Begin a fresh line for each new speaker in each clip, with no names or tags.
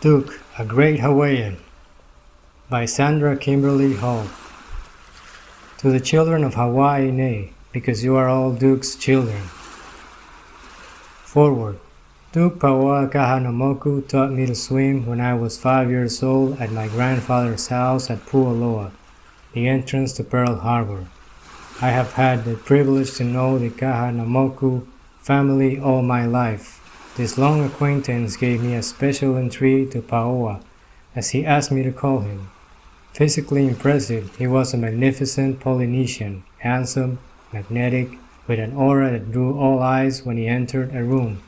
Duke, a Great Hawaiian by Sandra Kimberley Hall. To the children of Hawaii, nay, because you are all Duke's children. Forward. Duke Paoa Kahanamoku taught me to swim when I was 5 years old at my grandfather's house at Pu'aloa, the entrance to Pearl Harbor. I have had the privilege to know the Kahanamoku family all my life. This long acquaintance gave me a special intrigue to Paoa, as he asked me to call him. Physically impressive, he was a magnificent Polynesian, handsome, magnetic, with an aura that drew all eyes when he entered a room.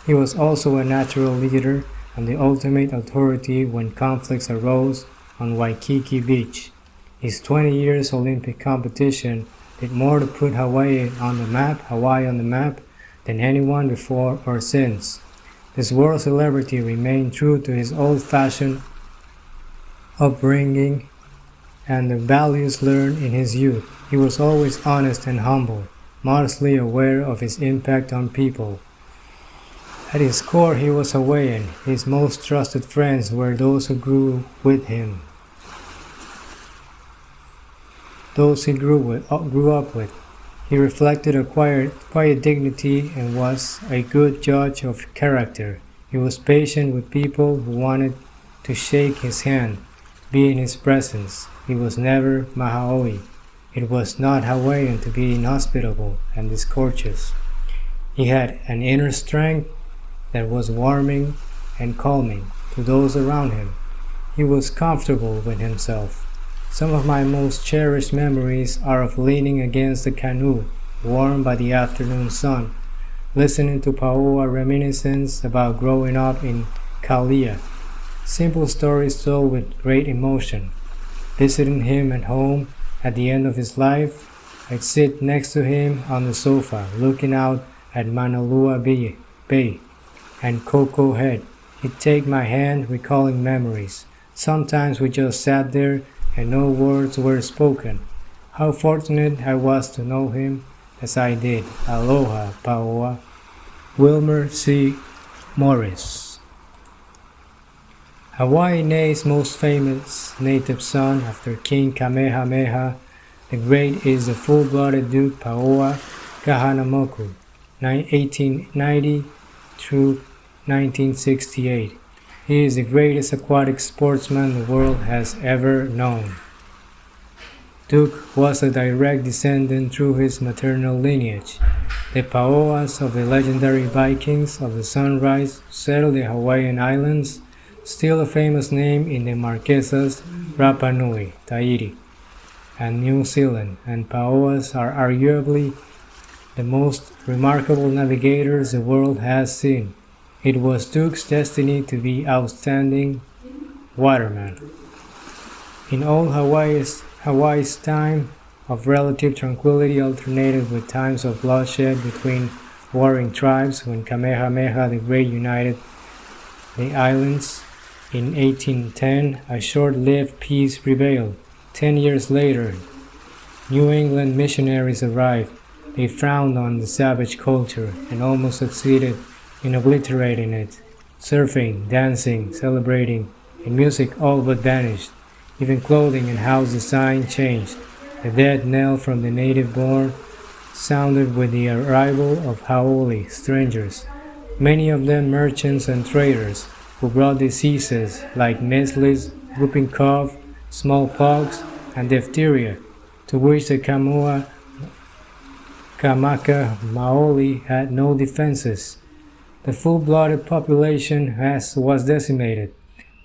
He was also a natural leader and the ultimate authority when conflicts arose on Waikiki Beach. His 20 years Olympic competition did more to put Hawaii on the map, than anyone before or since. This world celebrity remained true to his old-fashioned upbringing and the values learned in his youth. He was always honest and humble, modestly aware of his impact on people. At his core, he was Hawaiian. His most trusted friends were those who grew with him, those he grew up with. He reflected a quiet dignity and was a good judge of character. He was patient with people who wanted to shake his hand, be in his presence. He was never mahaoi. It was not Hawaiian to be inhospitable and discourteous. He had an inner strength that was warming and calming to those around him. He was comfortable with himself. Some of my most cherished memories are of leaning against the canoe, warmed by the afternoon sun, listening to Paoa reminiscence about growing up in Kalia, simple stories told with great emotion. Visiting him at home at the end of his life, I'd sit next to him on the sofa, looking out at Manalua Bay and Coco Head. He'd take my hand, recalling memories. Sometimes we just sat there and no words were spoken. How fortunate I was to know him as I did. Aloha, Paoa. Wilmer C. Morris. Hawaii Nei's most famous native son after King Kamehameha the Great is the full-blooded Duke Paoa Kahanamoku, 1890 through 1968. He is the greatest aquatic sportsman the world has ever known. Duke was a direct descendant through his maternal lineage. The Paoas of the legendary Vikings of the Sunrise settled the Hawaiian Islands, still a famous name in the Marquesas, Rapa Nui, Tahiti, and New Zealand, and Paoas are arguably the most remarkable navigators the world has seen. It was Duke's destiny to be outstanding waterman. In old Hawaii's time of relative tranquility alternated with times of bloodshed between warring tribes when Kamehameha the Great united the islands. In 1810, a short-lived peace prevailed. 10 years later, New England missionaries arrived. They frowned on the savage culture and almost succeeded in obliterating it. Surfing, dancing, celebrating, and music all but vanished. Even clothing and house design changed. The death knell from the native born sounded with the arrival of haole, strangers, many of them merchants and traders, who brought diseases like measles, whooping cough, smallpox, and diphtheria, to which the Kamaka Maoli had no defenses. The full-blooded population was decimated,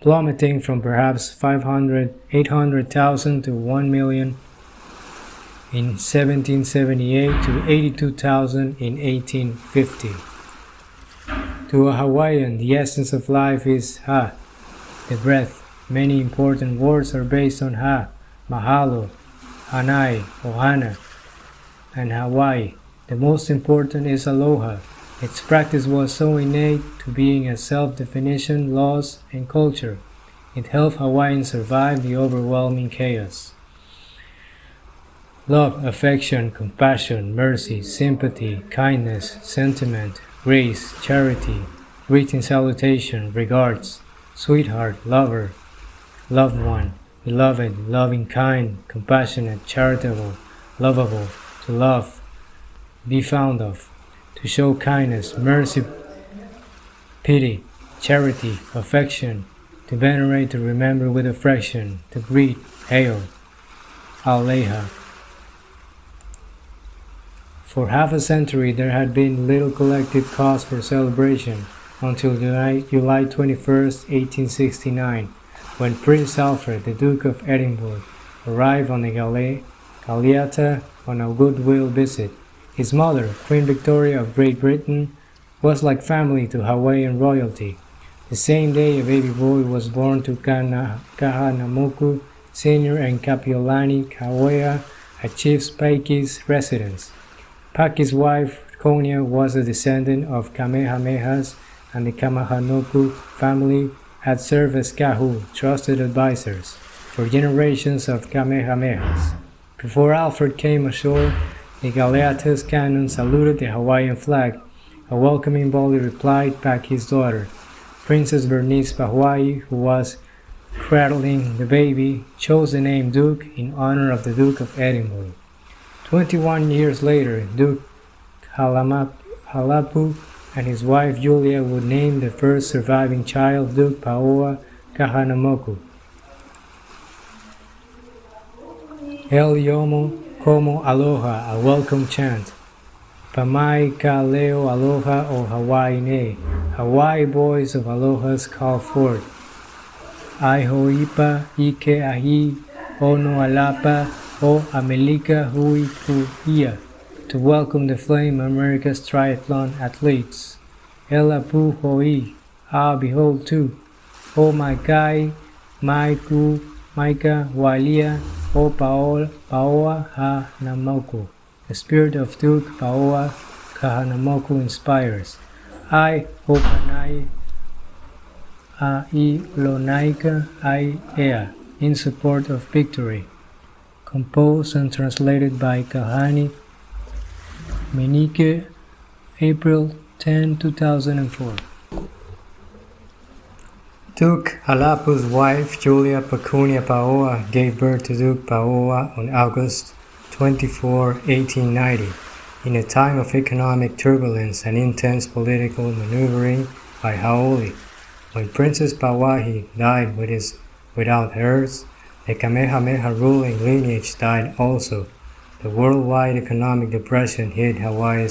plummeting from perhaps 800,000 to 1 million in 1778 to 82,000 in 1850. To a Hawaiian, the essence of life is ha, the breath. Many important words are based on ha, mahalo, hanai, ohana, and Hawaii. The most important is aloha. Its practice was so innate to being a self-definition, laws, and culture. It helped Hawaiians survive the overwhelming chaos. Love, affection, compassion, mercy, sympathy, kindness, sentiment, grace, charity, greeting, salutation, regards, sweetheart, lover, loved one, beloved, loving, kind, compassionate, charitable, lovable, to love, be found of, to show kindness, mercy, pity, charity, affection, to venerate, to remember with affection, to greet, hail, aloha. For half a century there had been little collective cause for celebration until July 21, 1869, when Prince Alfred, the Duke of Edinburgh, arrived on the Galeata on a goodwill visit. His mother, Queen Victoria of Great Britain, was like family to Hawaiian royalty. The same day a baby boy was born to Kahanamoku Sr. and Kapiolani Kauea, a Chief Paiki's residence. Paki's wife, Konya, was a descendant of Kamehamehas, and the Kamahanoku family had served as kahu, trusted advisors, for generations of Kamehamehas. Before Alfred came ashore, the Galeata's cannon saluted the Hawaiian flag. A welcoming volley replied back his daughter. Princess Bernice Hawaii, who was cradling the baby, chose the name Duke in honor of the Duke of Edinburgh. 21 years later, Duke Halapu and his wife Julia would name the first surviving child Duke Paoa Kahanamoku. El Yomo Como Aloha, a welcome chant. Pamai Ka Leo Aloha o Hawaii Ne, Hawaii boys of Aloha's call forth. Aihoipa Ike Ahi Ono Alapa o Amelika Hui Puia, to welcome the Flame America's triathlon athletes. Ela Pu Hoi, behold too. O Maikai, Maiku, Maika, Walia, O Paoa Kahanamoku. The spirit of Duke Paoa Kahanamoku inspires. I Hopanai Ai Lonaika Ai Ea, in support of victory. Composed and translated by Kahani Menike, April 10, 2004. Duke Halapu's wife, Julia Pacunia Paoa, gave birth to Duke Paoa on August 24, 1890, in a time of economic turbulence and intense political maneuvering by Haole. When Princess Pauahi died without heirs, the Kamehameha ruling lineage died also. The worldwide economic depression hit Hawaii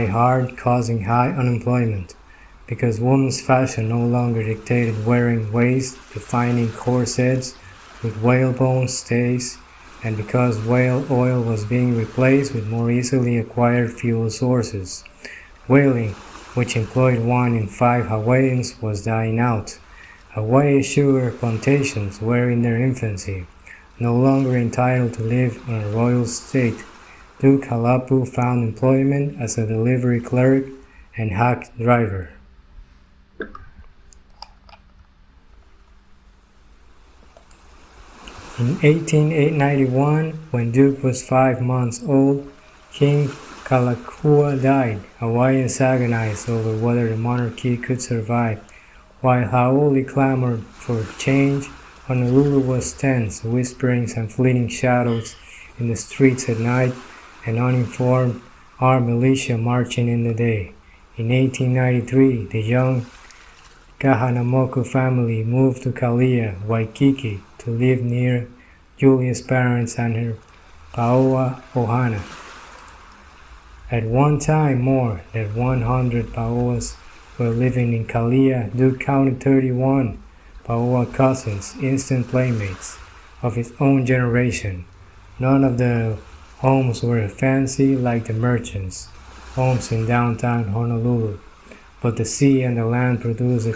hard, causing high unemployment. Because women's fashion no longer dictated wearing waist-defining corsets with whalebone stays, and because whale oil was being replaced with more easily acquired fuel sources. Whaling, which employed 1 in 5 Hawaiians, was dying out. Hawaii sugar plantations were in their infancy, no longer entitled to live on a royal estate. Duke Halapu found employment as a delivery clerk and hack driver. In 1891, when Duke was 5 months old, King Kalakua died. Hawaiians agonized over whether the monarchy could survive. While Haole clamored for change, Honolulu was tense, whisperings and fleeting shadows in the streets at night, and uninformed armed militia marching in the day. In 1893, the young Kahanamoku family moved to Kalia, Waikiki, to live near Julia's parents and her Paoa Ohana. At one time, more than 100 Paoas were living in Kalia. Duke counted 31 Paoa cousins, instant playmates of his own generation. None of the homes were fancy like the merchants' homes in downtown Honolulu, but the sea and the land produced a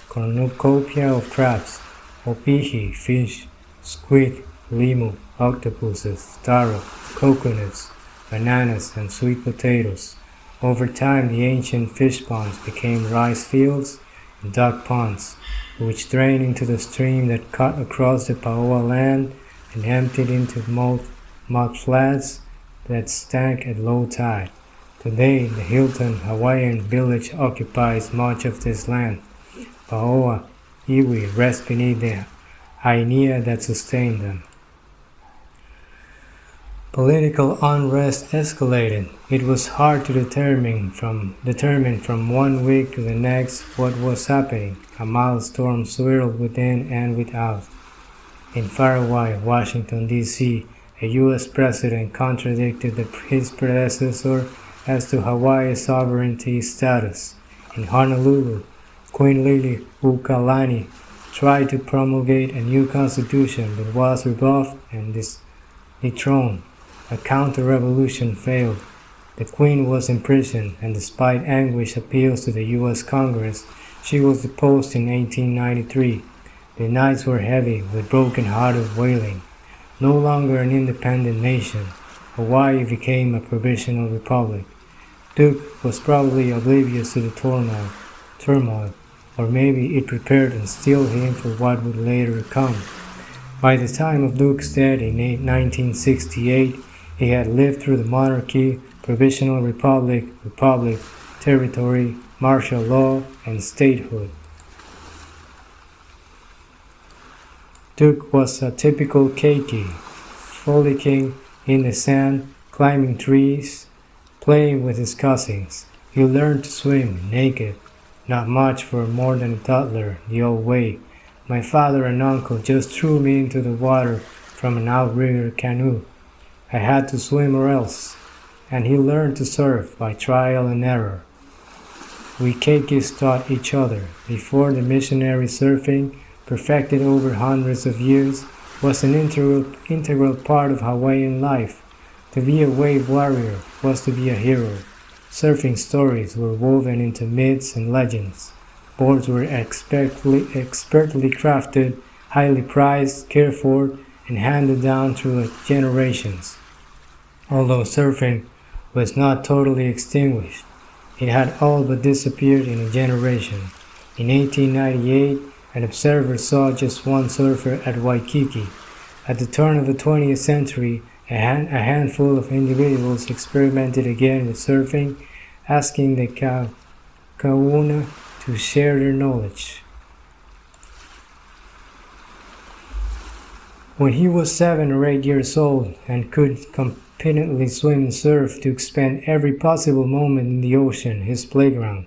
cornucopia of crabs, opihi, fish, squid, limu, octopuses, taro, coconuts, bananas, and sweet potatoes. Over time, the ancient fish ponds became rice fields and duck ponds, which drained into the stream that cut across the Paoa land and emptied into mud flats that stank at low tide. Today, the Hilton Hawaiian village occupies much of this land. Paoa, iwi, rest beneath the Hainea that sustained them. Political unrest escalated. It was hard to determine from one week to the next what was happening. A mild storm swirled within and without. In Faraway, Washington, D.C., a U.S. president contradicted his predecessor as to Hawaii's sovereignty status. In Honolulu, Queen Liliuokalani tried to promulgate a new constitution but was rebuffed and dethroned. A counter-revolution failed. The Queen was imprisoned, and despite anguished appeals to the U.S. Congress, she was deposed in 1893. The nights were heavy with broken-hearted wailing. No longer an independent nation, Hawaii became a provisional republic. Duke was probably oblivious to the turmoil, or maybe it prepared and steeled him for what would later come. By the time of Duke's death in 1968, he had lived through the monarchy, provisional republic, territory, martial law, and statehood. Duke was a typical keiki, frolicking in the sand, climbing trees, playing with his cousins. He learned to swim naked, not much for more than a toddler, the old way. My father and uncle just threw me into the water from an outrigger canoe. I had to swim or else, and he learned to surf by trial and error. We keikis taught each other. Before the missionary surfing, perfected over hundreds of years, was an integral part of Hawaiian life. To be a wave warrior was to be a hero. Surfing stories were woven into myths and legends. Boards were expertly crafted, highly prized, cared for, and handed down through generations. Although surfing was not totally extinguished, it had all but disappeared in a generation. In 1898, an observer saw just one surfer at Waikiki. At the turn of the 20th century, a handful of individuals experimented again with surfing, asking the kauna to share their knowledge. When he was 7 or 8 years old and could competently swim and surf to expend every possible moment in the ocean, his playground,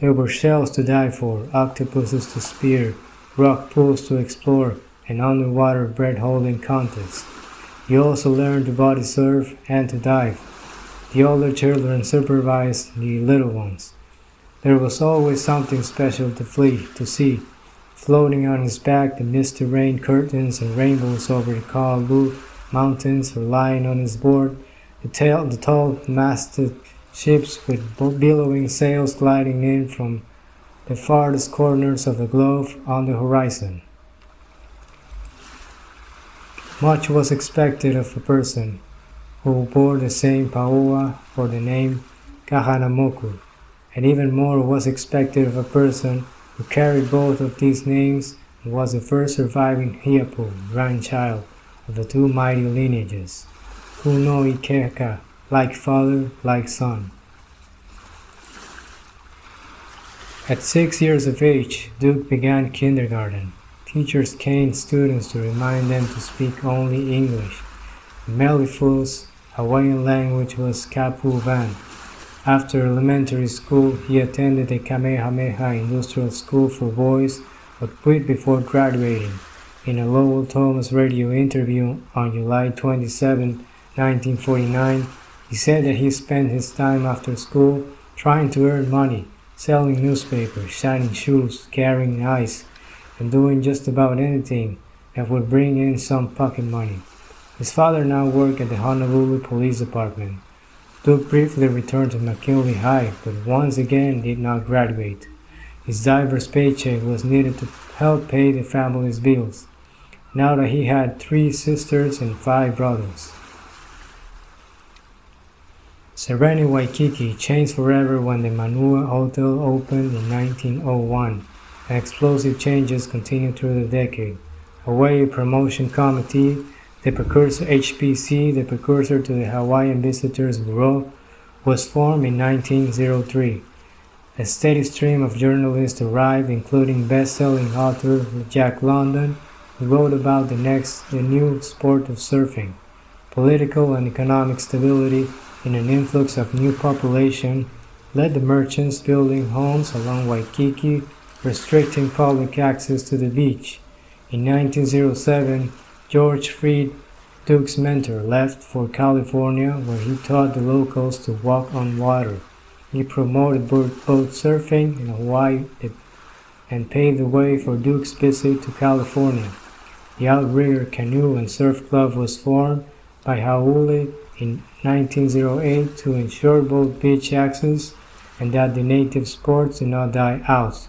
there were shells to dive for, octopuses to spear, rock pools to explore, and underwater breath-holding contests. He also learned to body surf and to dive. The older children supervised the little ones. There was always something special to see. Floating on his back, the misty rain curtains and rainbows over the Ka'alu mountains, or lying on his board, the tall masted ships with billowing sails gliding in from the farthest corners of the globe on the horizon. Much was expected of a person who bore the same paoa or the name Kahanamoku, and even more was expected of a person who carried both of these names and was the first surviving hiapu, grandchild of the two mighty lineages, Kuno Ikeka, like father, like son. At 6 years of age, Duke began kindergarten. Teachers caned students to remind them to speak only English. In Melifu's Hawaiian language was Kapu'van. After elementary school, he attended the Kamehameha Industrial School for Boys, but quit before graduating. In a Lowell Thomas radio interview on July 27, 1949, he said that he spent his time after school trying to earn money, selling newspapers, shining shoes, carrying ice, and doing just about anything that would bring in some pocket money. His father now worked at the Honolulu Police Department. Duke briefly returned to McKinley High, but once again did not graduate. His diverse paycheck was needed to help pay the family's bills, now that he had 3 sisters and 5 brothers. Serene Waikiki changed forever when the Manua Hotel opened in 1901, and explosive changes continued through the decade. Hawaii Promotion Committee, the precursor HPC, the precursor to the Hawaiian Visitors Bureau, was formed in 1903. A steady stream of journalists arrived, including best-selling author Jack London, who wrote about the new sport of surfing, political and economic stability, and an influx of new population led the merchants building homes along Waikiki, restricting public access to the beach. In 1907, George Freed, Duke's mentor, left for California, where he taught the locals to walk on water. He promoted boat surfing in Hawaii and paved the way for Duke's visit to California. The Outrigger Canoe and Surf Club was formed by Hawaii in 1908 to ensure both beach access and that the native sports did not die out.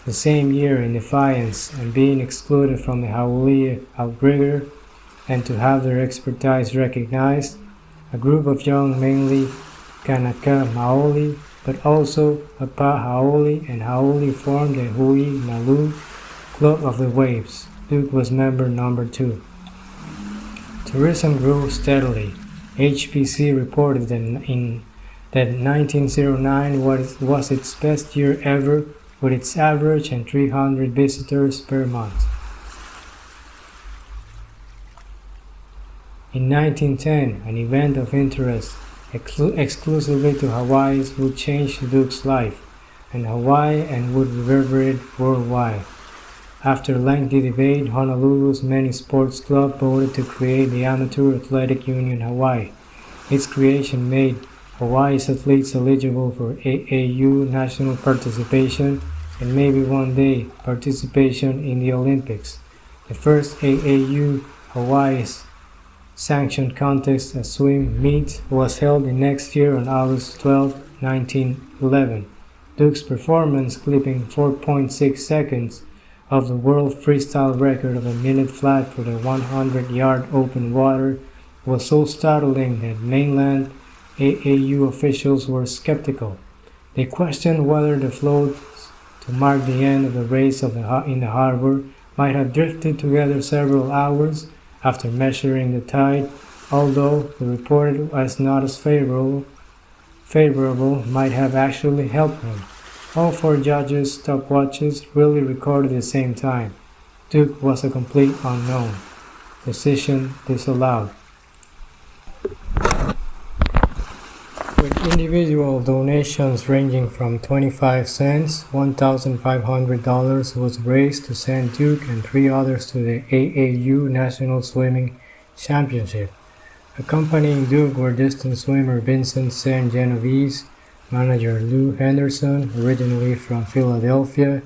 The same year, in defiance and being excluded from the Hawaii Outrigger and to have their expertise recognized, a group of young, mainly Kanaka Maoli, but also Apa Haoli and Haoli formed the Hui Nalu Club of the Waves. Duke was member number 2. Tourism grew steadily. HPC reported that 1909 was its best year ever, with its average and 300 visitors per month. In 1910, an event of interest exclusively to Hawaii's would change Duke's life, and would reverberate worldwide. After lengthy debate, Honolulu's many sports clubs voted to create the Amateur Athletic Union Hawaii. Its creation made Hawaii's athletes eligible for AAU national participation and maybe one day participation in the Olympics. The first AAU Hawaii's sanctioned contest, a swim meet, was held the next year on August 12, 1911. Duke's performance, clipping 4.6 seconds of the world freestyle record of a minute flat for the 100-yard open water, was so startling that mainland AAU officials were skeptical. They questioned whether the float to mark the end of the race in the harbor might have drifted together several hours after measuring the tide, although the report was not as favorable might have actually helped him. All 4 judges' stopwatches really recorded the same time. Duke was a complete unknown. Decision disallowed. With individual donations ranging from 25 cents, $1,500 was raised to send Duke and 3 others to the AAU National Swimming Championship. Accompanying Duke were distance swimmer Vincent San Genovese, manager Lou Henderson, originally from Philadelphia,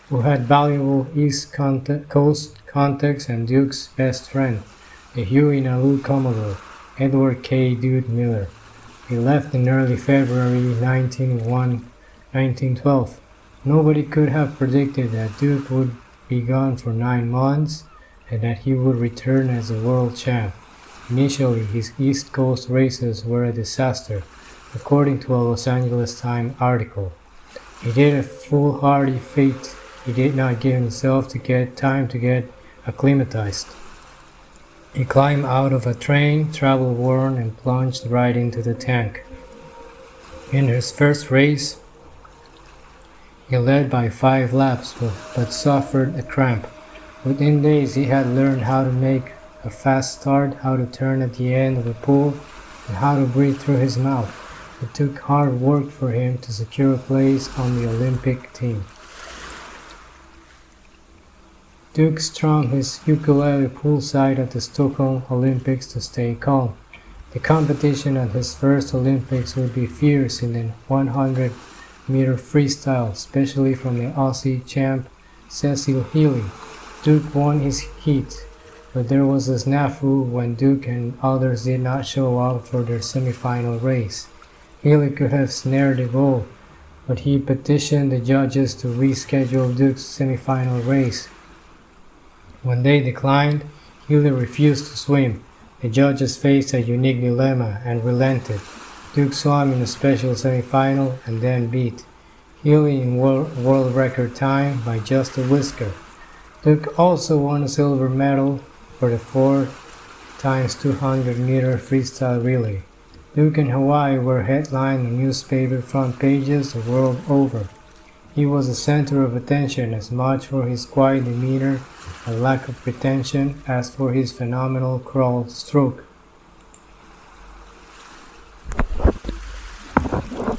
who had valuable East Coast contacts, and Duke's best friend, the Hui Nalu Commodore, Edward K. Dude Miller. He left in early February 1912. Nobody could have predicted that Duke would be gone for 9 months and that he would return as a world champ. Initially, his East Coast races were a disaster, according to a Los Angeles Times article. He did a foolhardy feat. He did not give himself time to get acclimatized. He climbed out of a train, travel-worn, and plunged right into the tank. In his first race, he led by 5 laps, but suffered a cramp. Within days, he had learned how to make a fast start, how to turn at the end of a pool, and how to breathe through his mouth. It took hard work for him to secure a place on the Olympic team. Duke strummed his ukulele poolside at the Stockholm Olympics to stay calm. The competition at his first Olympics would be fierce in the 100-meter freestyle, especially from the Aussie champ Cecil Healy. Duke won his heat, but there was a snafu when Duke and others did not show up for their semifinal race. Healy could have snared the goal, but he petitioned the judges to reschedule Duke's semifinal race. When they declined, Healy refused to swim. The judges faced a unique dilemma and relented. Duke swam in a special semifinal and then beat Healy in world record time by just a whisker. Duke also won a silver medal for the 4 x 200 meter freestyle relay. Duke and Hawaii were headlined on newspaper front pages the world over. He was the center of attention as much for his quiet demeanor and lack of pretension as for his phenomenal crawl stroke.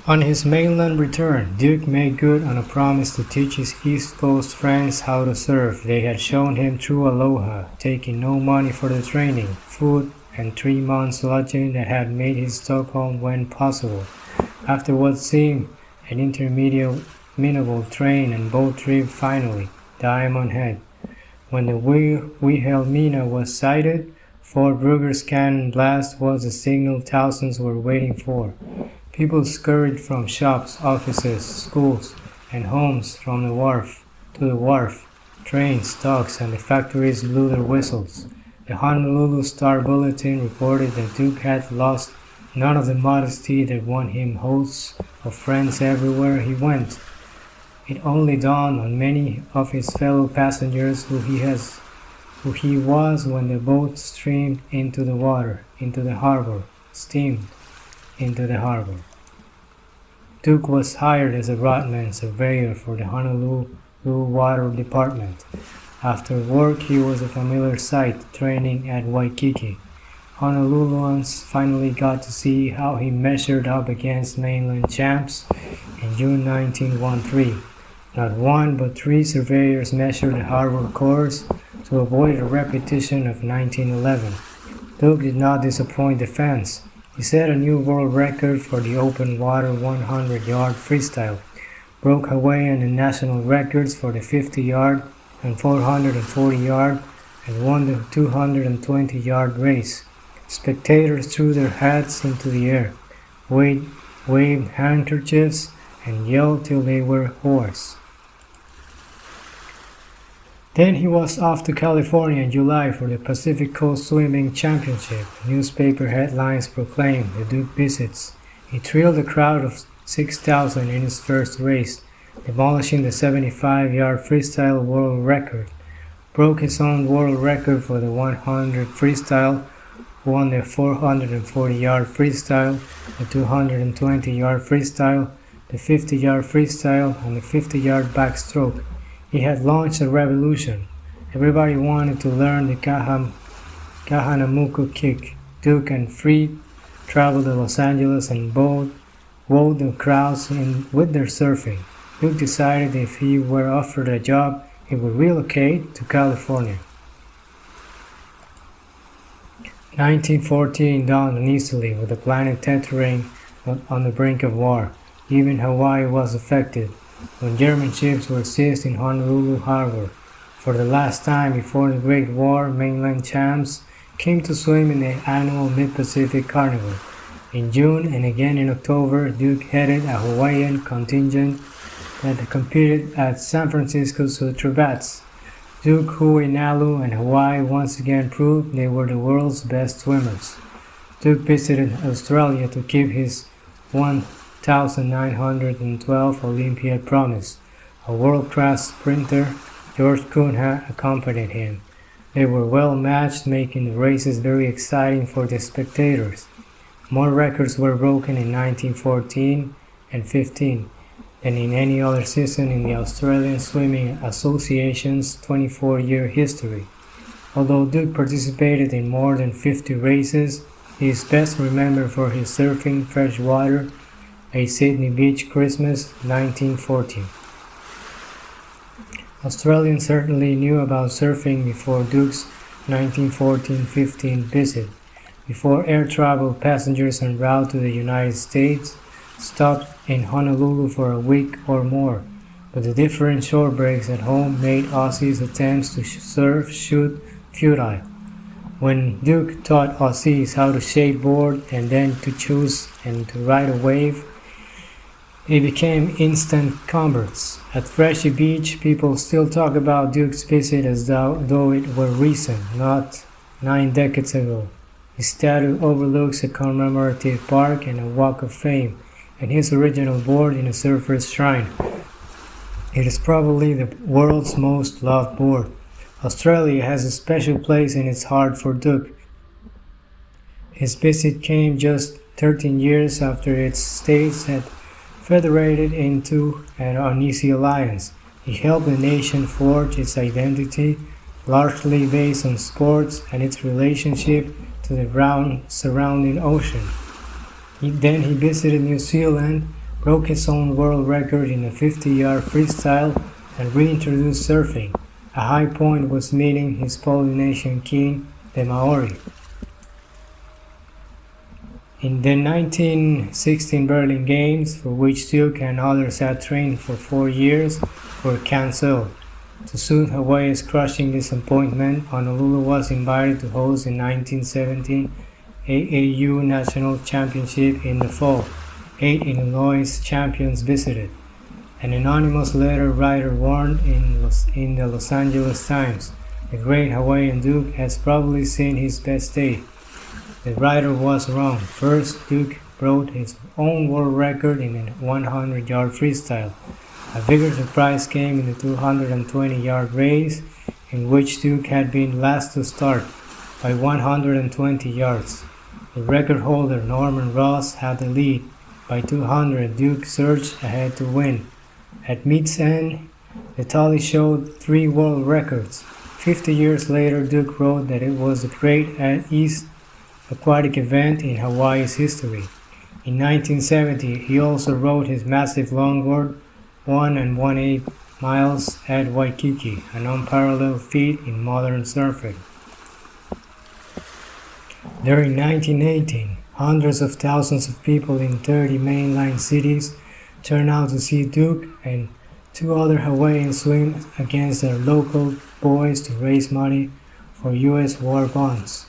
On his mainland return, Duke made good on a promise to teach his East Coast friends how to surf. They had shown him true aloha, taking no money for the training, food, and 3 months lodging that had made his Stockholm when possible. After what seemed an interminable train and boat trip, finally, Diamond Head. When the Wilhelmina was sighted, Fort Ruger's cannon blast was the signal thousands were waiting for. People scurried from shops, offices, schools, and homes from the wharf to the wharf. Trains, docks, and the factories blew their whistles. The Honolulu Star Bulletin reported that Duke had lost none of the modesty that won him hosts of friends everywhere he went. It only dawned on many of his fellow passengers who he was when the boat steamed into the harbor. Duke was hired as a rodman surveyor for the Honolulu Water Department. After work, he was a familiar sight, training at Waikiki. Honoluluans finally got to see how he measured up against mainland champs in June 1913. Not one but 3 surveyors measured the harbor course to avoid a repetition of 1911. Duke did not disappoint the fans. He set a new world record for the open water 100-yard freestyle, broke Hawaiian and national records for the 50-yard and 440-yard, and won the 220-yard race. Spectators threw their hats into the air, waved handkerchiefs, and yelled till they were hoarse. Then he was off to California in July for the Pacific Coast Swimming Championship. Newspaper headlines proclaimed the Duke visits. He thrilled a crowd of 6,000 in his first race, demolishing the 75-yard freestyle world record, broke his own world record for the 100 freestyle, won the 440-yard freestyle, the 220-yard freestyle, the 50-yard freestyle, and the 50-yard backstroke. He had launched a revolution. Everybody wanted to learn the Kahanamoku kick. Duke and Freed traveled to Los Angeles and wowed the crowds with their surfing. Duke decided if he were offered a job, he would relocate to California. 1914 dawned uneasily with the planet teetering on the brink of war. Even Hawaii was affected when German ships were seized in Honolulu Harbor. For the last time before the Great War, mainland champs came to swim in the annual Mid-Pacific Carnival. In June and again in October, Duke headed a Hawaiian contingent that competed at San Francisco's Trebats. Duke, Hui, Nalu, and Hawaii once again proved they were the world's best swimmers. Duke visited Australia to keep his 1912 Olympiad promise. A world-class sprinter, George Cunha, accompanied him. They were well matched, making the races very exciting for the spectators. More records were broken in 1914 and 15 than in any other season in the Australian Swimming Association's 24-year history. Although Duke participated in more than 50 races, he is best remembered for his surfing freshwater a Sydney Beach Christmas 1914. Australians certainly knew about surfing before Duke's 1914-15 visit. Before air travel, passengers en route to the United States stopped in Honolulu for a week or more, but the different shore breaks at home made Aussies' attempts to surf shoot futile. When Duke taught Aussies how to shadeboard and then to choose and to ride a wave, they became instant converts. At Freshie Beach, people still talk about Duke's visit as though it were recent, not 9 decades ago. His statue overlooks a commemorative park and a walk of fame, and his original board in a surfer's shrine. It is probably the world's most loved board. Australia has a special place in its heart for Duke. His visit came just 13 years after its states had federated into an uneasy alliance. He helped the nation forge its identity, largely based on sports and its relationship to the round surrounding ocean. Then he visited New Zealand, broke his own world record in a 50-yard freestyle, and reintroduced surfing. A high point was meeting his Polynesian king, the Maori. In the 1916 Berlin Games, for which Duke and others had trained for 4 years, were cancelled. To suit Hawaii's crushing disappointment, Honolulu was invited to host the 1917 AAU National Championship in the fall. 8 Illinois champions visited. An anonymous letter writer warned in the Los Angeles Times, "The great Hawaiian Duke has probably seen his best day." The writer was wrong. First, Duke broke his own world record in a 100-yard freestyle. A bigger surprise came in the 220-yard race, in which Duke had been last to start by 120 yards. The record holder, Norman Ross, had the lead. By 200, Duke surged ahead to win. At meet's end, the tally showed 3 world records. 50 years later, Duke wrote that it was the greatest East aquatic event in Hawaii's history. In 1970, he also rode his massive longboard 1 1/8 miles at Waikiki, an unparalleled feat in modern surfing. During 1918, hundreds of thousands of people in 30 mainline cities turned out to see Duke and 2 other Hawaiians swim against their local boys to raise money for U.S. war bonds.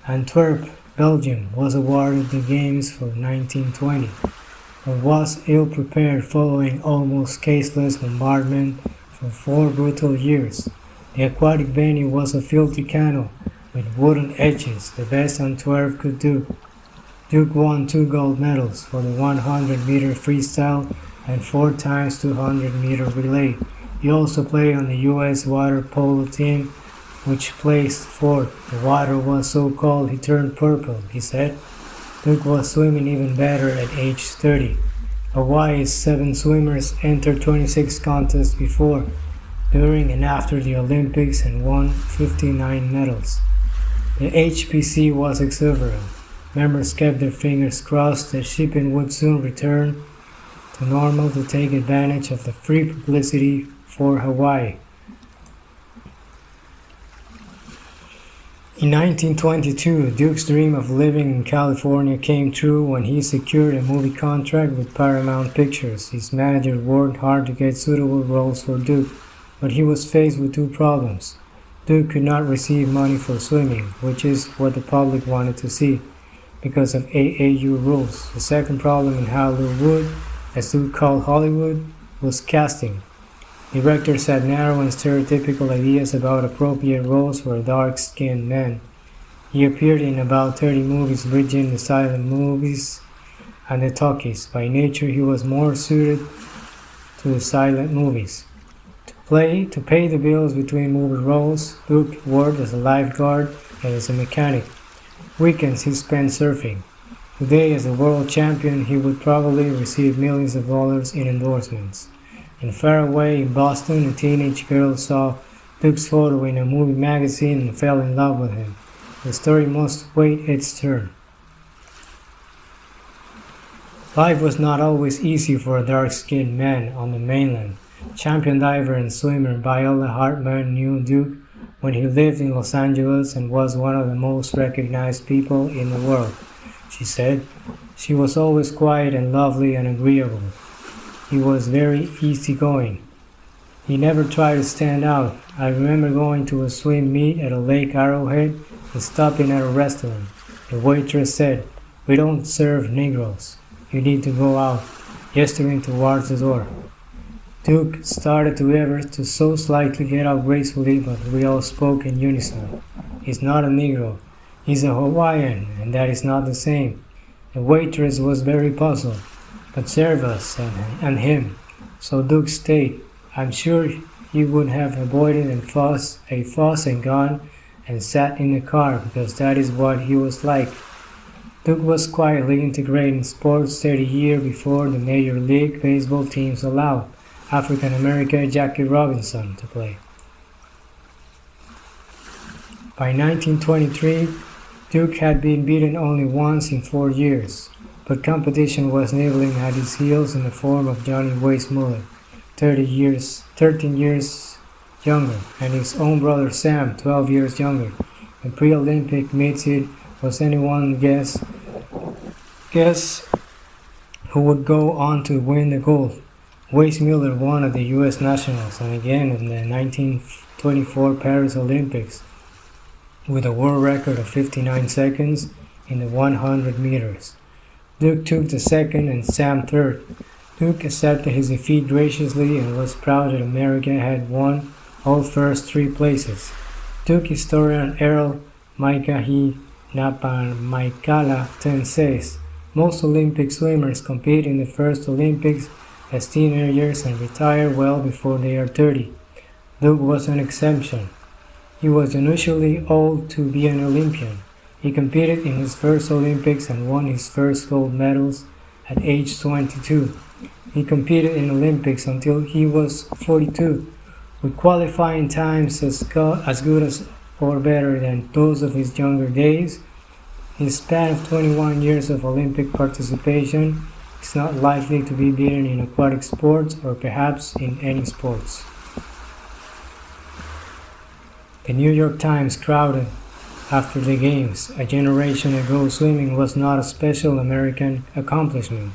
Antwerp, Belgium was awarded the Games for 1920, but was ill-prepared following almost caseless bombardment for 4 brutal years. The aquatic venue was a filthy canal with wooden edges, the best Antwerp could do. Duke won 2 gold medals for the 100-meter freestyle and 4 times 200-meter relay. He also played on the U.S. water polo team, which placed 4th. The water was so cold he turned purple, he said. Duke was swimming even better at age 30. Hawaii's 7 swimmers entered 26 contests before, during and after the Olympics and won 59 medals. The HPC was exuberant. Members kept their fingers crossed that shipping would soon return to normal to take advantage of the free publicity for Hawaii. In 1922, Duke's dream of living in California came true when he secured a movie contract with Paramount Pictures. His manager worked hard to get suitable roles for Duke, but he was faced with 2 problems. Duke could not receive money for swimming, which is what the public wanted to see, because of AAU rules. The second problem in Hollywood, as Duke called Hollywood, was casting. Directors had narrow and stereotypical ideas about appropriate roles for a dark-skinned man. He appeared in about 30 movies, bridging the silent movies and the talkies. By nature, he was more suited to the silent movies. To pay the bills between movie roles, Duke worked as a lifeguard and as a mechanic. Weekends he spent surfing. Today, as a world champion, he would probably receive millions of dollars in endorsements. And far away in Boston, a teenage girl saw Duke's photo in a movie magazine and fell in love with him. The story must wait its turn. Life was not always easy for a dark-skinned man on the mainland. Champion diver and swimmer Viola Hartman knew Duke when he lived in Los Angeles and was one of the most recognized people in the world. She said, "She was always quiet and lovely and agreeable. He was very easygoing. He never tried to stand out. I remember going to a swim meet at a Lake Arrowhead and stopping at a restaurant. The waitress said, 'We don't serve Negroes. You need to go out,' gesturing towards the door. Duke started to so slightly get up gracefully, but we all spoke in unison. 'He's not a Negro. He's a Hawaiian, and that is not the same.' The waitress was very puzzled. 'But serve us and him.' So Duke stayed. I'm sure he would have avoided a fuss and gone and sat in the car, because that is what he was like. Duke was quietly integrated in sports 30 years before the Major League Baseball teams allowed African-American Jackie Robinson to play. By 1923, Duke had been beaten only once in 4 years, but competition was nibbling at his heels in the form of Johnny Weissmuller, 13 years younger, and his own brother Sam, 12 years younger. In pre-Olympic meets was anyone guess who would go on to win the gold. Weissmuller won at the U.S. Nationals and again in the 1924 Paris Olympics with a world record of 59 seconds in the 100 meters. Duke took the second and Sam third. Duke accepted his defeat graciously and was proud that America had won all first 3 places. Duke historian Errol Maikahi Napamaikala then says, most Olympic swimmers compete in the first Olympics as teenagers and retire well before they are 30. Duke was an exception. He was unusually old to be an Olympian. He competed in his first Olympics and won his first gold medals at age 22. He competed in Olympics until he was 42, with qualifying times as good as or better than those of his younger days. His span of 21 years of Olympic participation is not likely to be beaten in aquatic sports or perhaps in any sports. The New York Times crowded after the Games. A generation ago, swimming was not a special American accomplishment.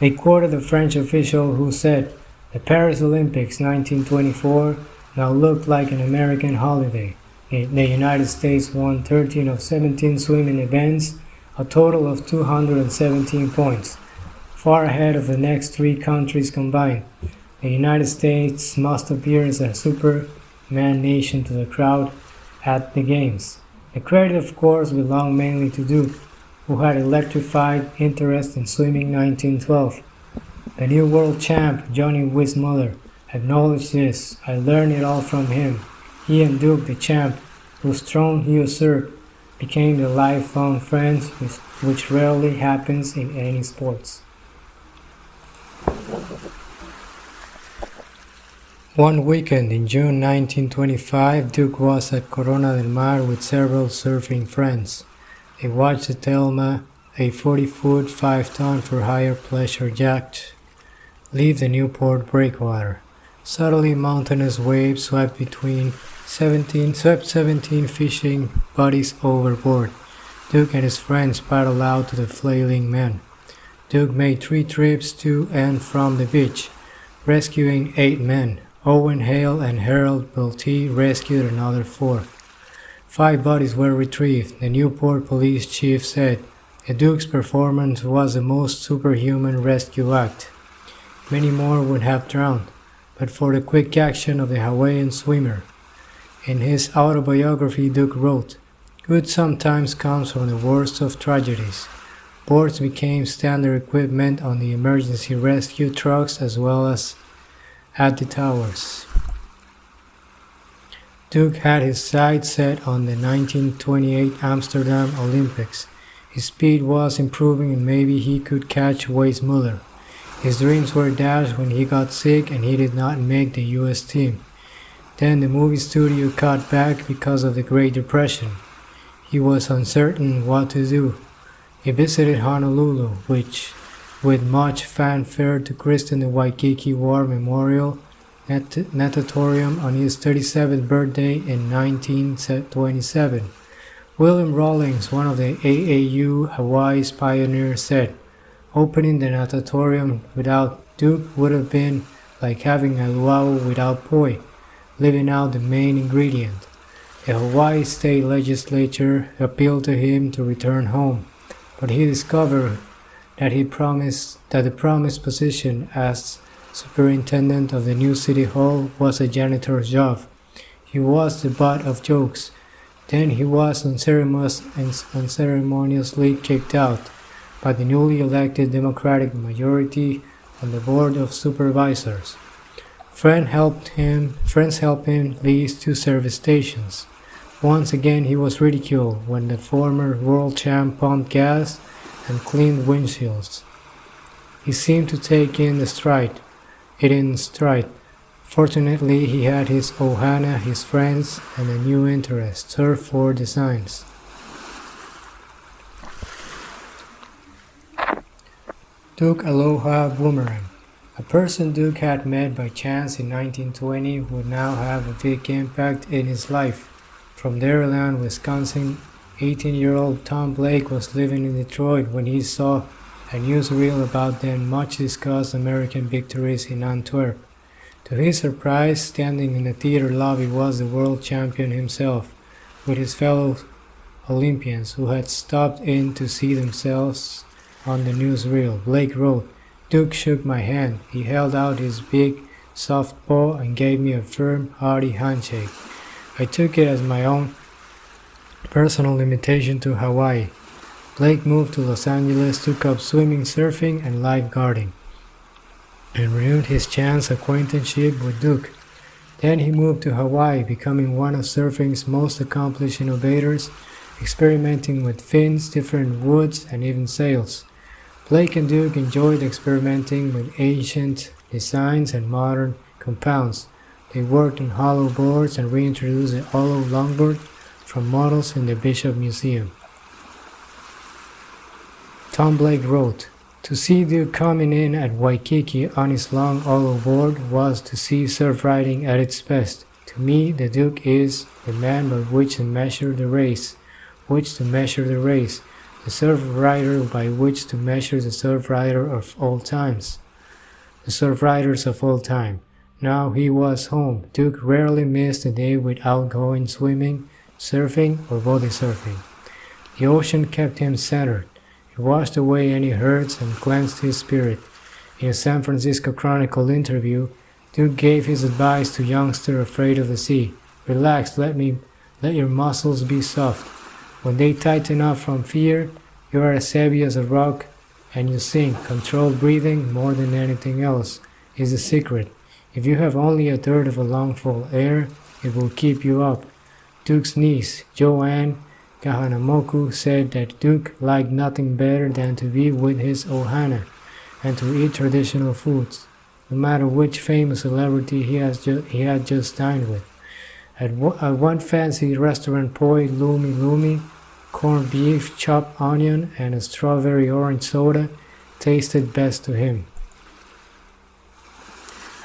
They quoted a French official who said, "The Paris Olympics 1924 now looked like an American holiday." The United States won 13 of 17 swimming events, a total of 217 points, far ahead of the next 3 countries combined. The United States must appear as a Superman nation to the crowd at the Games. The credit, of course, belonged mainly to Duke, who had electrified interest in swimming 1912. The new world champ, Johnny Weissmuller, acknowledged this. "I learned it all from him." He and Duke, the champ, whose throne he usurped, became the lifelong friends, which rarely happens in any sports. One weekend in June 1925, Duke was at Corona del Mar with several surfing friends. They watched the Telma, a 40-foot, 5-ton for-hire pleasure yacht, leave the Newport breakwater. Subtly mountainous waves swept 17 fishing buddies overboard. Duke and his friends paddled out to the flailing men. Duke made 3 trips to and from the beach, rescuing 8 men. Owen Hale and Harold Belty rescued another 4. 5 bodies were retrieved. The Newport police chief said, "The Duke's performance was the most superhuman rescue act. Many more would have drowned, but for the quick action of the Hawaiian swimmer." In his autobiography, Duke wrote, "Good sometimes comes from the worst of tragedies." Boards became standard equipment on the emergency rescue trucks as well as at the towers. Duke had his sights set on the 1928 Amsterdam Olympics. His speed was improving and maybe he could catch Weissmuller. His dreams were dashed when he got sick and he did not make the U.S. team. Then the movie studio cut back because of the Great Depression. He was uncertain what to do. He visited Honolulu, which, with much fanfare, to christen the Waikiki War Memorial Natatorium on his 37th birthday in 1927. William Rawlings, one of the AAU Hawaii's pioneers, said, "Opening the natatorium without Duke would have been like having a luau without poi, leaving out the main ingredient." The Hawaii state legislature appealed to him to return home, but he discovered that the promised position as superintendent of the new city hall was a janitor's job. He was the butt of jokes. Then he was unceremoniously kicked out by the newly elected Democratic majority on the Board of Supervisors. Friends helped him lease 2 service stations. Once again he was ridiculed when the former world champ pumped gas and cleaned windshields. He seemed to take it in stride. Fortunately, he had his ohana, his friends, and a new interest, surfboard designs. Duke Aloha Boomerang. A person Duke had met by chance in 1920 would now have a big impact in his life. From Dairyland, Wisconsin, 18-year-old Tom Blake was living in Detroit when he saw a newsreel about the much-discussed American victories in Antwerp. To his surprise, standing in the theater lobby was the world champion himself, with his fellow Olympians who had stopped in to see themselves on the newsreel. Blake wrote, "Duke shook my hand. He held out his big, soft paw and gave me a firm, hearty handshake. I took it as my own personal invitation to Hawaii." Blake moved to Los Angeles, took up swimming, surfing, and lifeguarding, and renewed his chance acquaintanceship with Duke. Then he moved to Hawaii, becoming one of surfing's most accomplished innovators, experimenting with fins, different woods, and even sails. Blake and Duke enjoyed experimenting with ancient designs and modern compounds. They worked on hollow boards and reintroduced the hollow longboard from models in the Bishop Museum. Tom Blake wrote, "To see Duke coming in at Waikiki on his long hollow board was to see surf riding at its best. To me, the Duke is the man by which to measure the race, the surf rider by which to measure the surf rider of all times, the surf riders of all time." Now he was home. Duke rarely missed a day without going swimming, surfing, or body surfing. The ocean kept him centered. It washed away any hurts and cleansed his spirit. In a San Francisco Chronicle interview, Duke gave his advice to youngsters afraid of the sea. "Relax, let your muscles be soft. When they tighten up from fear, you are as heavy as a rock and you sink. Controlled breathing, more than anything else, is the secret. If you have only a third of a lungful of air, it will keep you up." Duke's niece, Joanne Kahanamoku, said that Duke liked nothing better than to be with his ohana and to eat traditional foods, no matter which famous celebrity he had just dined with. At one fancy restaurant, poi lumi lumi, corned beef, chopped onion, and a strawberry orange soda tasted best to him.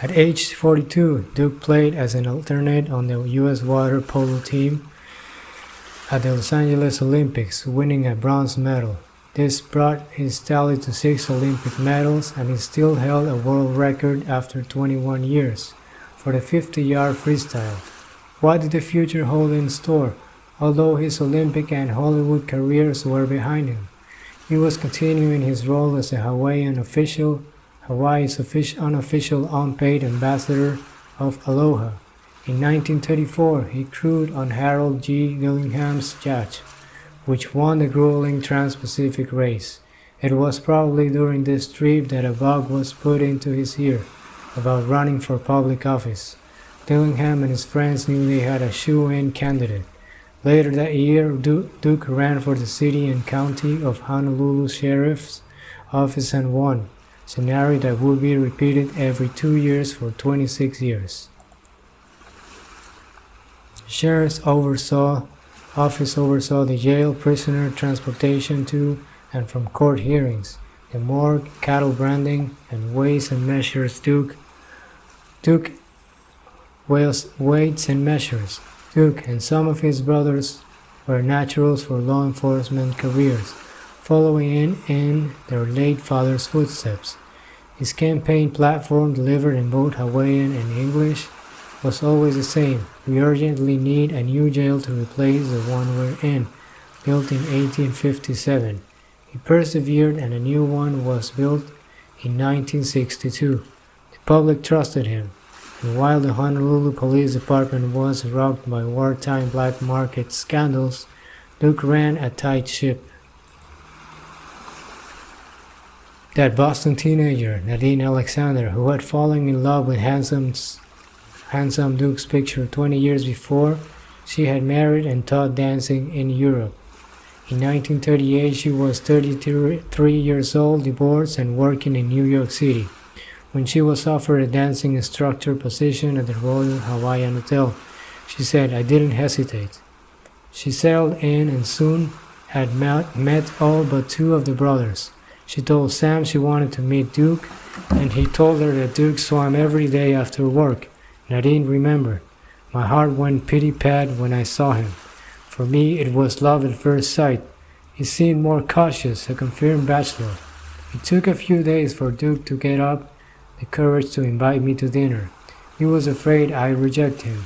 At age 42, Duke played as an alternate on the U.S. water polo team at the Los Angeles Olympics, winning a bronze medal. This brought his tally to 6 Olympic medals, and he still held a world record after 21 years for the 50-yard freestyle. What did the future hold in store? Although his Olympic and Hollywood careers were behind him, he was continuing his role as a Hawaii's unofficial unpaid Ambassador of Aloha. In 1934, he crewed on Harold G. Gillingham's yacht, which won the grueling Trans-Pacific race. It was probably during this trip that a bug was put into his ear about running for public office. Dillingham and his friends knew they had a shoe-in candidate. Later that year, Duke ran for the city and county of Honolulu Sheriff's Office and won, a scenario that would be repeated every 2 years for 26 years. The Sheriff's Office oversaw the jail, prisoner transportation to and from court hearings, the morgue, cattle branding, and weights and measures. Duke and some of his brothers were naturals for law enforcement careers, following in their late father's footsteps. His campaign platform, delivered in both Hawaiian and English, was always the same: "We urgently need a new jail to replace the one we're in," built in 1857. He persevered, and a new one was built in 1962. The public trusted him, and while the Honolulu Police Department was rocked by wartime black market scandals, Duke ran a tight ship. That Boston teenager, Nadine Alexander, who had fallen in love with handsome Duke's picture 20 years before, She had married and taught dancing in Europe. In 1938, she was 33 years old, divorced, and working in New York City. When she was offered a dancing instructor position at the Royal Hawaiian Hotel, she said, "I didn't hesitate." She settled in and soon had met all but two of the brothers. She told Sam she wanted to meet Duke, and he told her that Duke swam every day after work. Nadine remembered, "My heart went pity-pat when I saw him. For me, it was love at first sight. He seemed more cautious, a confirmed bachelor. It took a few days for Duke to get up the courage to invite me to dinner. He was afraid I'd reject him."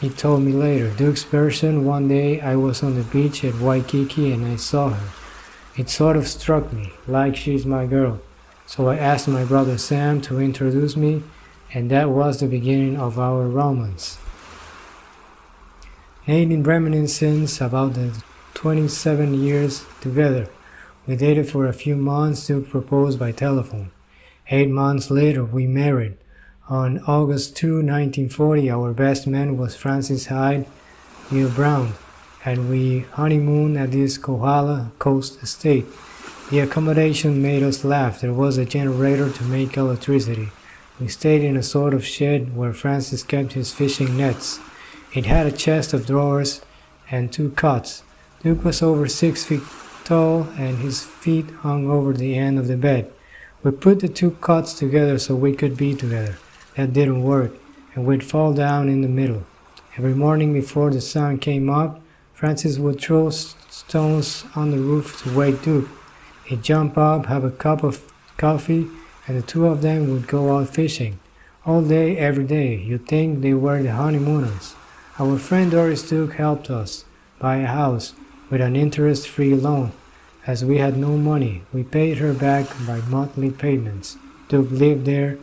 He told me later, Duke's version, "One day I was on the beach at Waikiki and I saw her. It sort of struck me, like she's my girl. So I asked my brother Sam to introduce me, and that was the beginning of our romance." Nadine reminiscence about the 27 years together. "We dated for a few months. Duke proposed by telephone. 8 months later, we married. On August 2, 1940, our best man was Francis Hyde Neil Brown, and we honeymooned at this Kohala Coast estate. The accommodation made us laugh. There was a generator to make electricity. We stayed in a sort of shed where Francis kept his fishing nets. It had a chest of drawers and 2 cots. Duke was over 6 feet tall, and his feet hung over the end of the bed. We put the 2 cots together so we could be together. That didn't work, and we'd fall down in the middle. Every morning before the sun came up, Francis would throw stones on the roof to wake Duke. He'd jump up, have a cup of coffee, and the 2 of them would go out fishing. All day, every day. You'd think they were the honeymooners. Our friend Doris Duke helped us buy a house with an interest-free loan. As we had no money, we paid her back by monthly payments. Duke lived here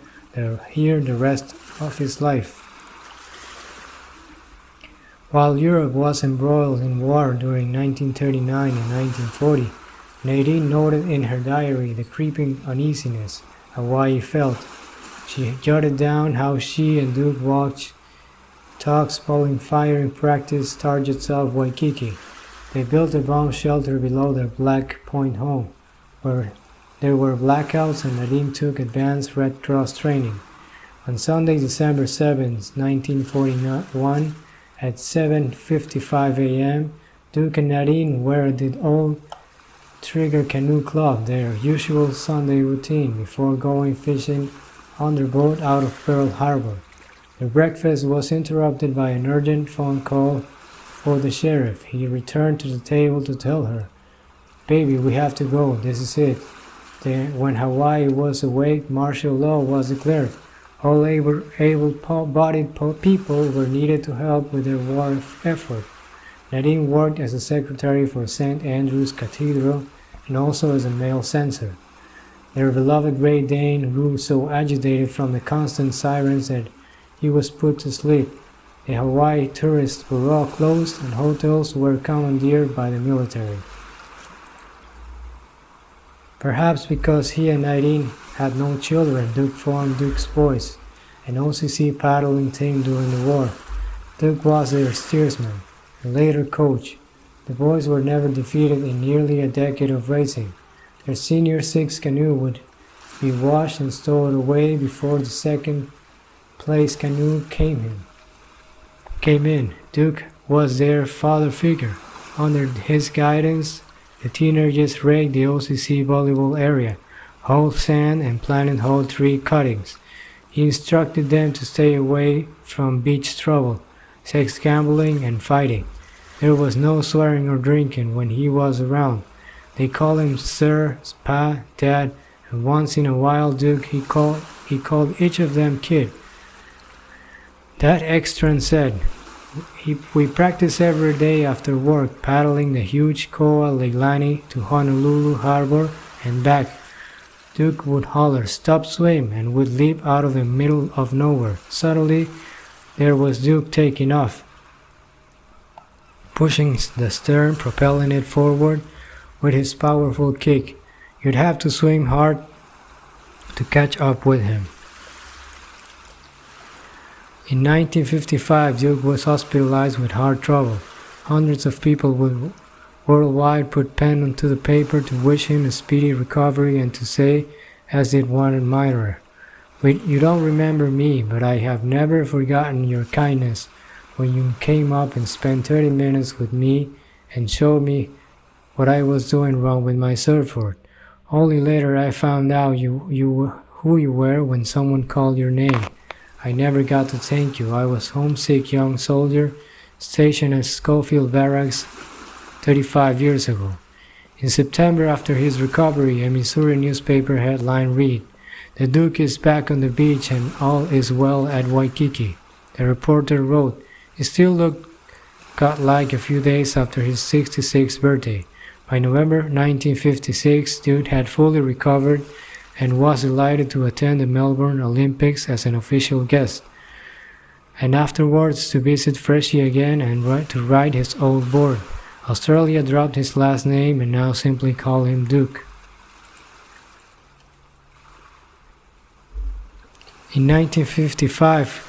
the rest of his life. While Europe was embroiled in war during 1939 and 1940, Nadine noted in her diary the creeping uneasiness Hawaii felt. She jotted down how she and Duke watched talks following firing practice targets off Waikiki. They built a bomb shelter below their Black Point home, where there were blackouts, and Nadine took advanced Red Cross training. On Sunday, December 7, 1941, at 7:55 a.m., Duke and Nadine were at the old Trigger Canoe Club, their usual Sunday routine before going fishing on their boat out of Pearl Harbor. The breakfast was interrupted by an urgent phone call for the sheriff. He returned to the table to tell her, "Baby, we have to go. This is it." When Hawaii was awake, martial law was declared. All able-bodied people were needed to help with their war effort. Nadine worked as a secretary for St. Andrew's Cathedral and also as a mail censor. Their beloved Great Dane grew so agitated from the constant sirens that he was put to sleep. The Hawaii tourist bureau closed, and hotels were commandeered by the military. Perhaps because he and Nadine had no children, Duke formed Duke's Boys, an OCC paddling team during the war. Duke was their steersman and later coach. The boys were never defeated in nearly a decade of racing. Their senior 6 canoe would be washed and stowed away before the second place canoe came in. Duke was their father figure. Under his guidance, the teenagers raked the OCC volleyball area, hauled sand, and planted whole tree cuttings. He instructed them to stay away from beach trouble, sex gambling, and fighting. There was no swearing or drinking when he was around. They called him Sir, Pa, Dad, and once in a while Duke he called each of them Kid. That extran said, "We practice every day after work, paddling the huge Koa Leilani to Honolulu Harbor and back." Duke would holler, "Stop swim," and would leap out of the middle of nowhere. Suddenly, there was Duke taking off, pushing the stern, propelling it forward with his powerful kick. You'd have to swim hard to catch up with him. In 1955, Duke was hospitalized with heart trouble. Hundreds of people worldwide put pen to the paper to wish him a speedy recovery and to say, as did one admirer, "You don't remember me, but I have never forgotten your kindness when you came up and spent 30 minutes with me and showed me what I was doing wrong with my surfboard. Only later I found out who you were when someone called your name. I never got to thank you. I was homesick young soldier stationed at Schofield Barracks 35 years ago." In September, after his recovery, a Missouri newspaper headline read, "The Duke is back on the beach and all is well at Waikiki." The reporter wrote, "It still looked like a few days after his 66th birthday." By November 1956, Duke had fully recovered and was delighted to attend the Melbourne Olympics as an official guest, and afterwards to visit Freshie again and to ride his old board. Australia dropped his last name and now simply call him Duke. In 1955,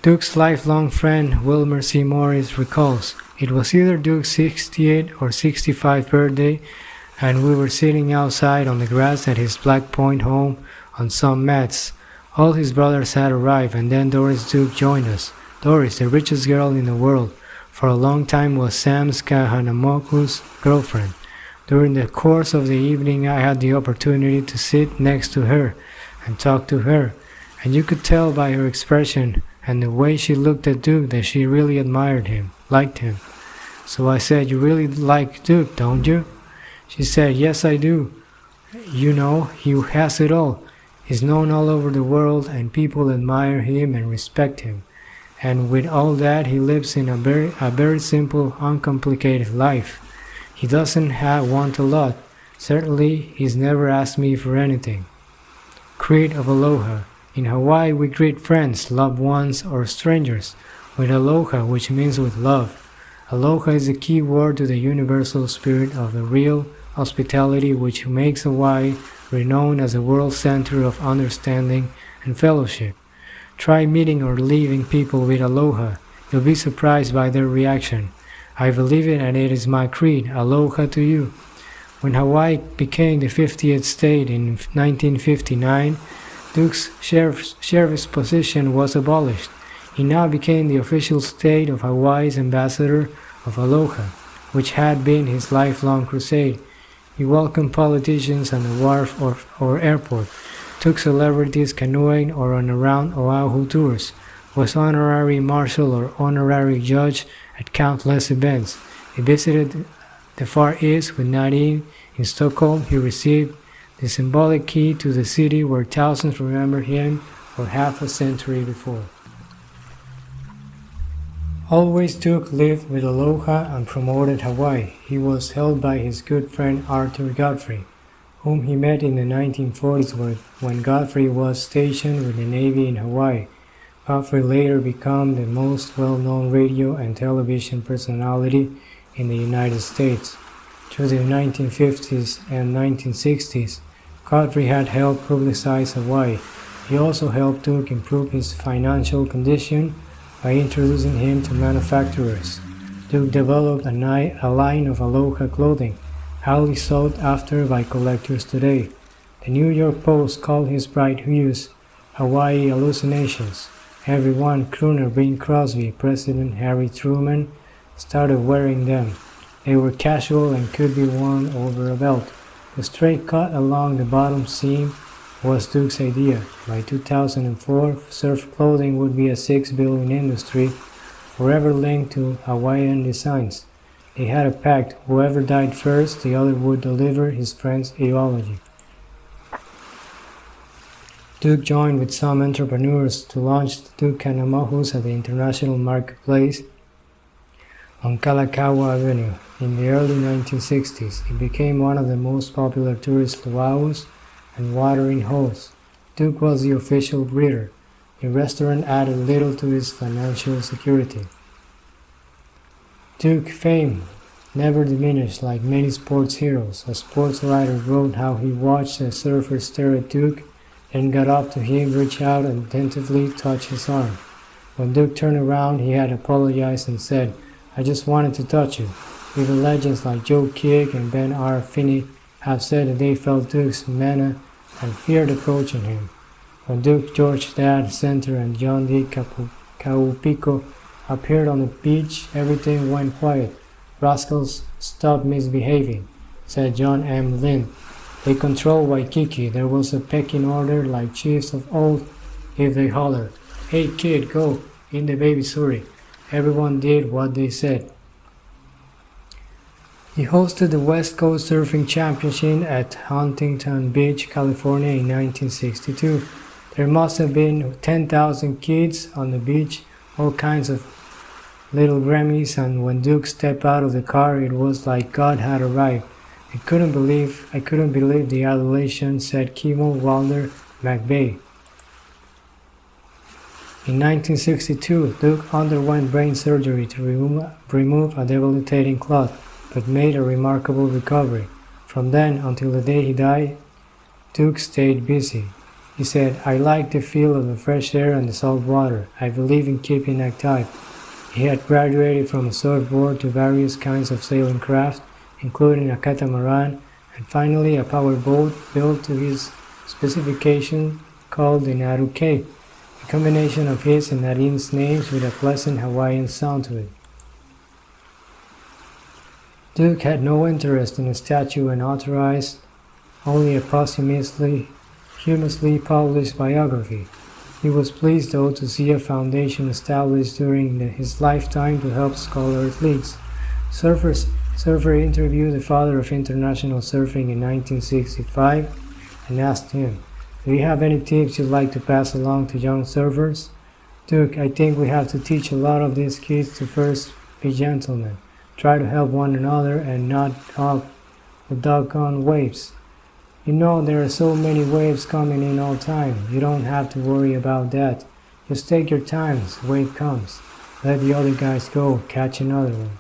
Duke's lifelong friend Wilmer C. Morris recalls, "It was either Duke's 68th or 65th birthday, and we were sitting outside on the grass at his Black Point home on some mats. All his brothers had arrived, and then Doris Duke joined us. Doris, the richest girl in the world, for a long time was Sam's Kahanamoku's girlfriend. During the course of the evening I had the opportunity to sit next to her and talk to her, and you could tell by her expression and the way she looked at Duke that she really admired him, liked him. So I said, 'You really like Duke, don't you?' She said, 'Yes, I do. You know, he has it all. He's known all over the world and people admire him and respect him. And with all that, he lives in a very simple, uncomplicated life. He doesn't want a lot. Certainly, he's never asked me for anything.'" Creed of Aloha. In Hawaii, we greet friends, loved ones, or strangers with aloha, which means with love. Aloha is the key word to the universal spirit of the real hospitality which makes Hawaii renowned as a world center of understanding and fellowship. Try meeting or leaving people with aloha. You'll be surprised by their reaction. I believe it, and it is my creed. Aloha to you. When Hawaii became the 50th state in 1959, Duke's sheriff's position was abolished. He now became the official state of Hawaii's Ambassador of Aloha, which had been his lifelong crusade. He welcomed politicians on the wharf or airport, took celebrities canoeing or on around Oahu tours, was honorary marshal or honorary judge at countless events. He visited the Far East with Nadine in Stockholm. He received the symbolic key to the city where thousands remember him for half a century before. Always Duke lived with aloha and promoted Hawaii. He was held by his good friend Arthur Godfrey, whom he met in the 1940s when Godfrey was stationed with the Navy in Hawaii. Godfrey later became the most well-known radio and television personality in the United States. Through the 1950s and 1960s, Godfrey had helped publicize Hawaii. He also helped Duke improve his financial condition by introducing him to manufacturers. Duke developed a line of aloha clothing, highly sought after by collectors today. The New York Post called his bright hues Hawaii hallucinations. Everyone, crooner Bing Crosby, President Harry Truman, started wearing them. They were casual and could be worn over a belt. The straight cut along the bottom seam was Duke's idea. By 2004, surf clothing would be a $6 billion industry, forever linked to Hawaiian designs. They had a pact: whoever died first, the other would deliver his friend's eulogy. Duke joined with some entrepreneurs to launch Duke Kahanamokus at the international marketplace on Kalakaua Avenue. In the early 1960s, it became one of the most popular tourist luau's and watering holes. Duke was the official greeter. The restaurant added little to his financial security. Duke fame never diminished like many sports heroes. A sports writer wrote how he watched a surfer stare at Duke then got up to him, reached out and tentatively touched his arm. When Duke turned around, he had apologized and said, "I just wanted to touch you." Even legends like Joe Kidd and Ben R. Finney have said that they felt Duke's mana and feared approaching him. When Duke, George's dad, Sandra, and John D. Kaupico appeared on the beach, everything went quiet. "Rascals, stop misbehaving," said John M. Lynn. "They control Waikiki. There was a pecking order like chiefs of old. If they hollered, 'Hey kid, go, in the baby suri,' everyone did what they said." He hosted the West Coast Surfing Championship at Huntington Beach, California in 1962. There must have been 10,000 kids on the beach, all kinds of little Grammys, and when Duke stepped out of the car, it was like God had arrived. I couldn't believe the adulation," said Kimo Wilder McVeigh. In 1962, Duke underwent brain surgery to remove a debilitating clot, but made a remarkable recovery. From then until the day he died, Duke stayed busy. He said, "I like the feel of the fresh air and the salt water. I believe in keeping active." He had graduated from a surfboard to various kinds of sailing craft, including a catamaran, and finally a powerboat built to his specification called the Naruke, a combination of his and Nadine's names with a pleasant Hawaiian sound to it. Duke had no interest in a statue and authorized only a posthumously published biography. He was pleased, though, to see a foundation established during his lifetime to help scholar athletes. Surfer interviewed the father of international surfing in 1965 and asked him, "Do you have any tips you'd like to pass along to young surfers?" "Duke, I think we have to teach a lot of these kids to first be gentlemen, try to help one another and not hog the doggone waves. You know there are so many waves coming in all time. You don't have to worry about that. Just take your time as the wave comes. Let the other guys go, catch another one."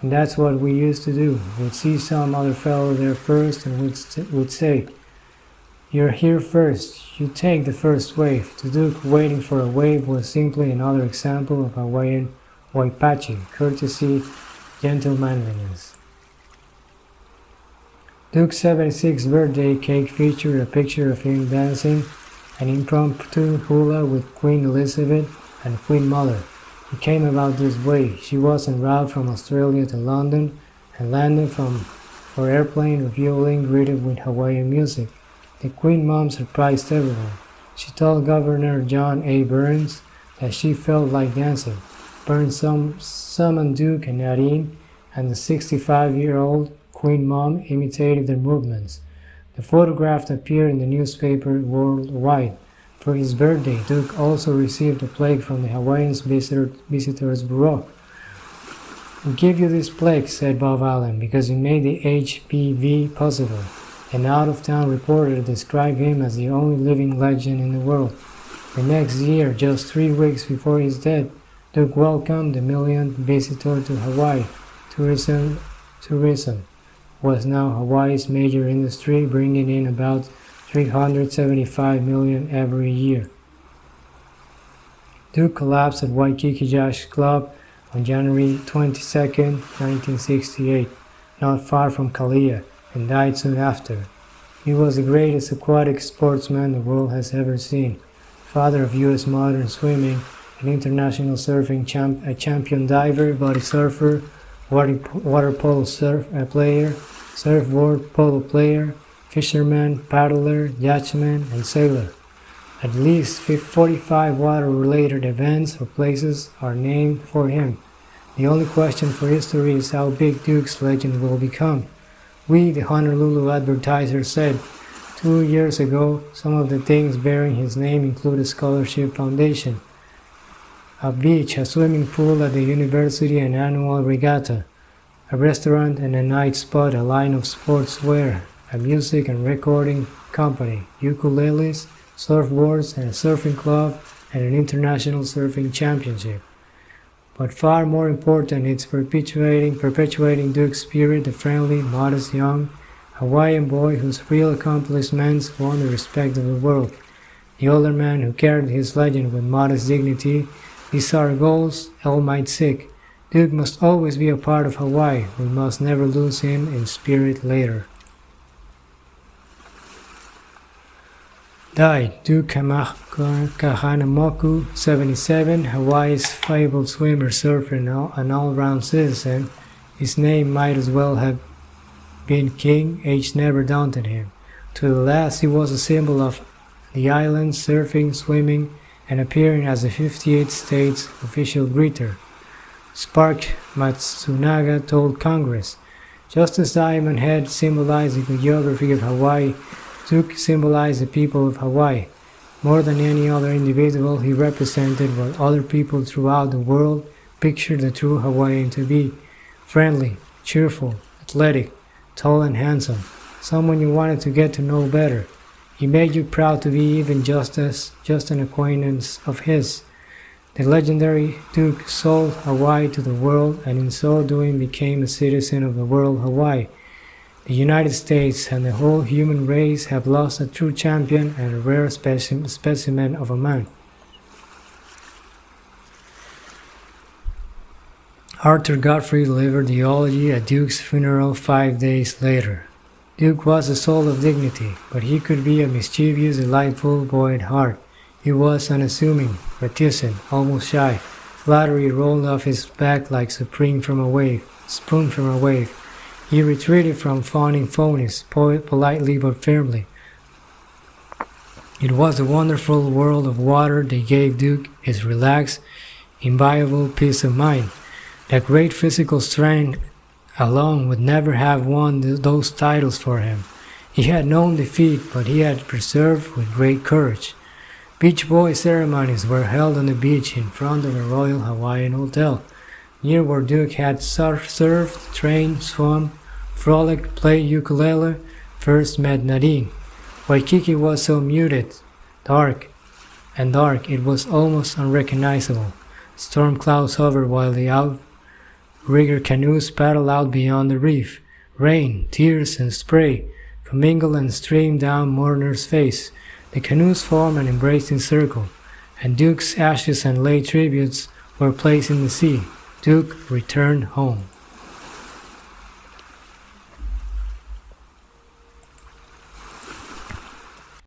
And that's what we used to do. We'd see some other fellow there first and we'd say, "You're here first. You take the first wave." To Duke, waiting for a wave was simply another example of Hawaiian waipachi, courtesy, gentlemanliness. Duke's 76th birthday cake featured a picture of him dancing an impromptu hula with Queen Elizabeth and Queen Mother. It came about this way. She was en route from Australia to London and landed for airplane refueling greeted with Hawaiian music. The Queen Mom surprised everyone. She told Governor John A. Burns that she felt like dancing. Burns summoned Duke and Nadine, and the 65-year-old Queen Mom imitated their movements. The photograph appeared in the newspaper worldwide. For his birthday, Duke also received a plaque from the Hawaiian Visitors Bureau. "We give you this plaque," said Bob Allen, "because you made the HPV possible." An out-of-town reporter described him as the only living legend in the world. The next year, just 3 weeks before his death, Duke welcomed the millionth visitor to Hawaii. Tourism was now Hawaii's major industry, bringing in about $375 million every year. Duke collapsed at Waikiki Yacht Club on January 22, 1968, not far from Kalia, and died soon after. He was the greatest aquatic sportsman the world has ever seen, father of U.S. modern swimming, an international surfing champion diver, body surfer, water polo player, surfboard polo player, fisherman, paddler, yachtsman, and sailor. At least 45 water-related events or places are named for him. The only question for history is how big Duke's legend will become. We, the Honolulu Advertiser, said 2 years ago some of the things bearing his name include a scholarship foundation, a beach, a swimming pool at the university, an annual regatta, a restaurant and a night spot, a line of sportswear, a music and recording company, ukuleles, surfboards, and a surfing club, and an international surfing championship. But far more important, it's perpetuating Duke's spirit, the friendly, modest young Hawaiian boy whose real accomplishments won the respect of the world. the older man who carried his legend with modest dignity. These are our goals, all might seek. Duke must always be a part of Hawaii. We must never lose him in spirit later. Died Duke Kahanamoku, 77, Hawaii's fabled swimmer, surfer, and an all-round citizen. His name might as well have been king. Age never daunted him. To the last, he was a symbol of the island, surfing, swimming, and appearing as the 58th state's official greeter. Spark Matsunaga told Congress, just as Diamond Head symbolized the geography of Hawaii, Duke symbolized the people of Hawaii. More than any other individual, he represented what other people throughout the world pictured the true Hawaiian to be: friendly, cheerful, athletic, tall and handsome, someone you wanted to get to know better. He made you proud to be even just an acquaintance of his. The legendary Duke sold Hawaii to the world, and in so doing became a citizen of the world Hawaii. The United States and the whole human race have lost a true champion and a rare specimen of a man. Arthur Godfrey delivered the eulogy at Duke's funeral 5 days later. Duke was a soul of dignity, but he could be a mischievous, delightful boy at heart. He was unassuming, reticent, almost shy. Flattery rolled off his back like spoon from a wave. He retreated from fawning phonies, politely but firmly. It was a wonderful world of water that gave Duke his relaxed, inviolable peace of mind. That great physical strength alone would never have won those titles for him. He had known defeat, but he had persevered with great courage. Beach Boy ceremonies were held on the beach in front of a Royal Hawaiian hotel, near where Duke had surfed, trained, swum, frolicked, played ukulele, first met Nadine. Waikiki was so muted, dark, it was almost unrecognizable. Storm clouds hovered while the outrigger canoes paddled out beyond the reef. Rain, tears, and spray commingled and streamed down Mourner's face. The canoes formed an embracing circle, and Duke's ashes and lay tributes were placed in the sea. Duke returned home.